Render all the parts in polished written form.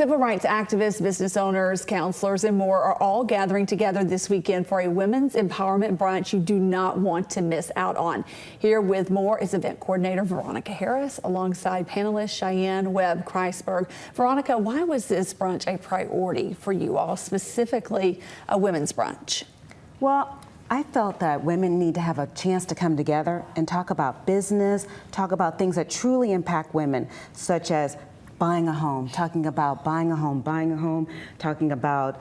Civil rights activists, business owners, counselors, and more are all gathering together this weekend for a women's empowerment brunch you do not want to miss out on. Here with more is event coordinator Veronica Harris alongside panelist Cheyenne Webb-Kreisberg. Veronica, why was this brunch a priority for you all, specifically a women's brunch? Well, I felt that women need to have a chance to come together and talk about business, talk about things that truly impact women, such as buying a home, talking about buying a home, talking about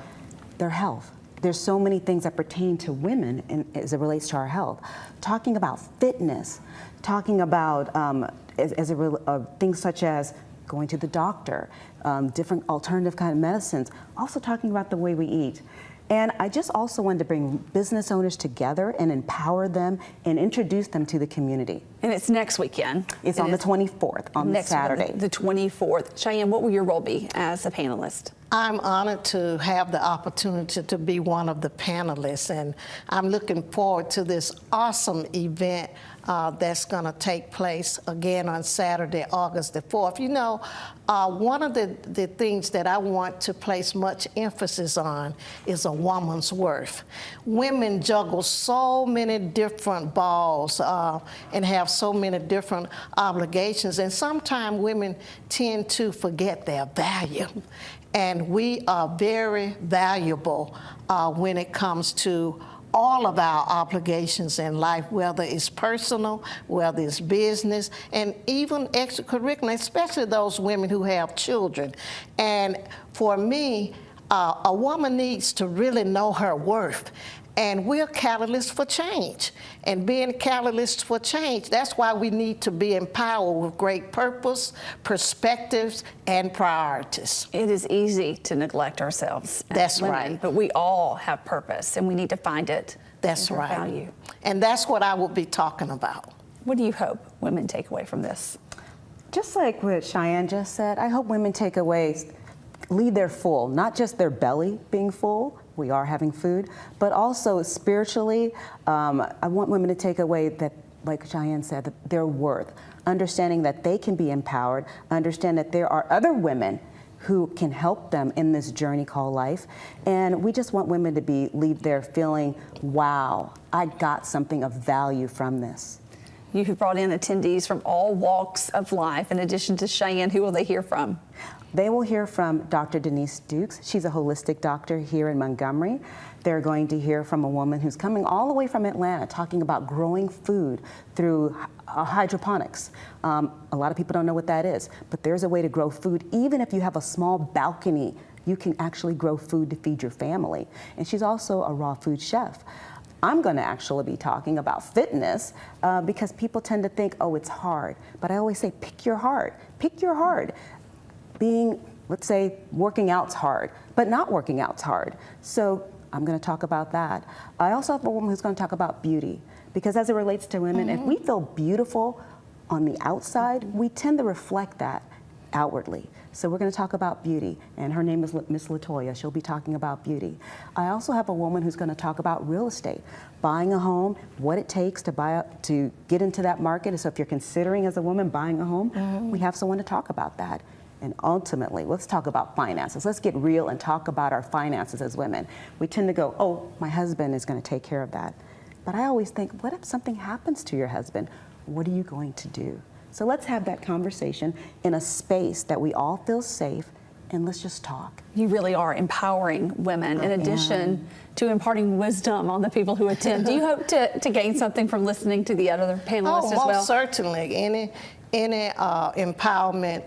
their health. There's so many things that pertain to women as it relates to our health. Talking about fitness, talking about things such as going to the doctor, different alternative kind of medicines, also talking about the way we eat. And I just also wanted to bring business owners together and empower them and introduce them to the community. And it's next weekend. It's on the 24th, on next Saturday. The 24th. Cheyenne, what will your role be as a panelist? I'm honored to have the opportunity to be one of the panelists, and I'm looking forward to this awesome event that's going to take place again on Saturday, August the 4th. You know, one of the things that I want to place much emphasis on is a woman's worth. Women juggle so many different balls and have so many different obligations, and sometimes women tend to forget their value. And we are very valuable when it comes to all of our obligations in life, whether it's personal, whether it's business, and even extracurricular, especially those women who have children. And for me, a woman needs to really know her worth. And we're catalysts for change. And being catalysts for change, that's why we need to be empowered with great purpose, perspectives, and priorities. It is easy to neglect ourselves. That's women, right. But we all have purpose, and we need to find it. That's right. Value. And that's what I will be talking about. What do you hope women take away from this? Just like what Cheyenne just said, I hope women take away, leave their full, not just their belly being full, we are having food, but also spiritually, I want women to take away that, like Cheyenne said, that their worth, understanding that they can be empowered, understand that there are other women who can help them in this journey called life. And we just want women to leave there feeling, wow, I got something of value from this. You have brought in attendees from all walks of life. In addition to Cheyenne, who will they hear from? They will hear from Dr. Denise Dukes. She's a holistic doctor here in Montgomery. They're going to hear from a woman who's coming all the way from Atlanta talking about growing food through hydroponics. A lot of people don't know what that is, but there's a way to grow food. Even if you have a small balcony, you can actually grow food to feed your family. And she's also a raw food chef. I'm going to actually be talking about fitness because people tend to think, oh, it's hard. But I always say, pick your heart. Pick your heart. Let's say, working out's hard, but not working out's hard. So I'm going to talk about that. I also have a woman who's going to talk about beauty, because as it relates to women, if we feel beautiful on the outside, we tend to reflect that outwardly. So we're going to talk about beauty, and her name is Miss Latoya. She'll be talking about beauty. I also have a woman who's going to talk about real estate, buying a home, what it takes to get into that market. So if you're considering as a woman buying a home, we have someone to talk about that. And ultimately, let's talk about finances. Let's get real and talk about our finances as women. We tend to go, oh, my husband is going to take care of that. But I always think, what if something happens to your husband? What are you going to do? So let's have that conversation in a space that we all feel safe, and let's just talk. You really are empowering women in addition to imparting wisdom on the people who attend. Do you hope to gain something from listening to the other panelists as well? Most certainly. Any empowerment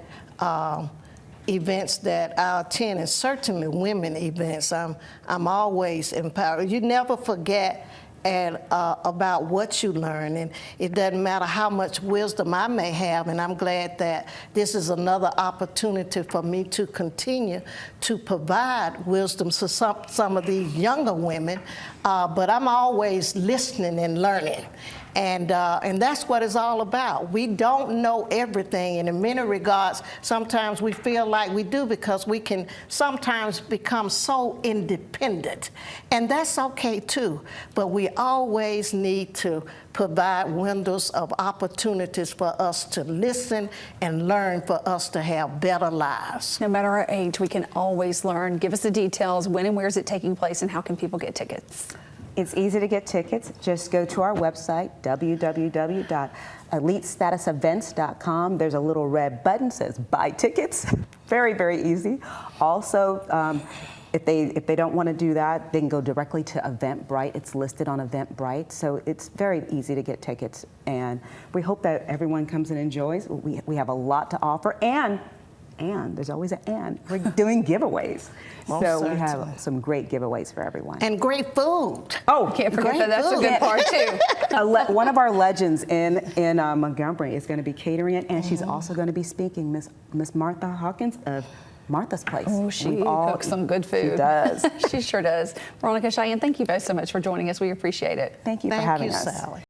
events that I attend, and certainly women events, I'm always empowered. You never forget about what you learn, and it doesn't matter how much wisdom I may have, and I'm glad that this is another opportunity for me to continue to provide wisdom to some of these younger women, but I'm always listening and learning. And that's what it's all about. We don't know everything, and in many regards, sometimes we feel like we do because we can sometimes become so independent. And that's okay too, but we always need to provide windows of opportunities for us to listen and learn, for us to have better lives. No matter our age, we can always learn. Give us the details. When and where is it taking place, and how can people get tickets? It's easy to get tickets. Just go to our website, www.elitestatusevents.com. There's a little red button that says buy tickets. Very, very easy. Also, if they don't want to do that, they can go directly to Eventbrite. It's listed on Eventbrite, so it's very easy to get tickets. And we hope that everyone comes and enjoys. We have a lot to offer, and there's always an and. We're doing giveays. So we have some great giveaways for everyone. And great food. Oh, Can't forget Great that. That's a food. good part too. One of our legends in Montgomery is going to be catering it, and she's also going to be speaking, Miss Martha Hawkins of Martha's Place. Oh, she cooks some good food. She does. She sure does. Veronica, Cheyenne, thank you both so much for joining us. We appreciate it. Thank you for having us. Thank you, Sally.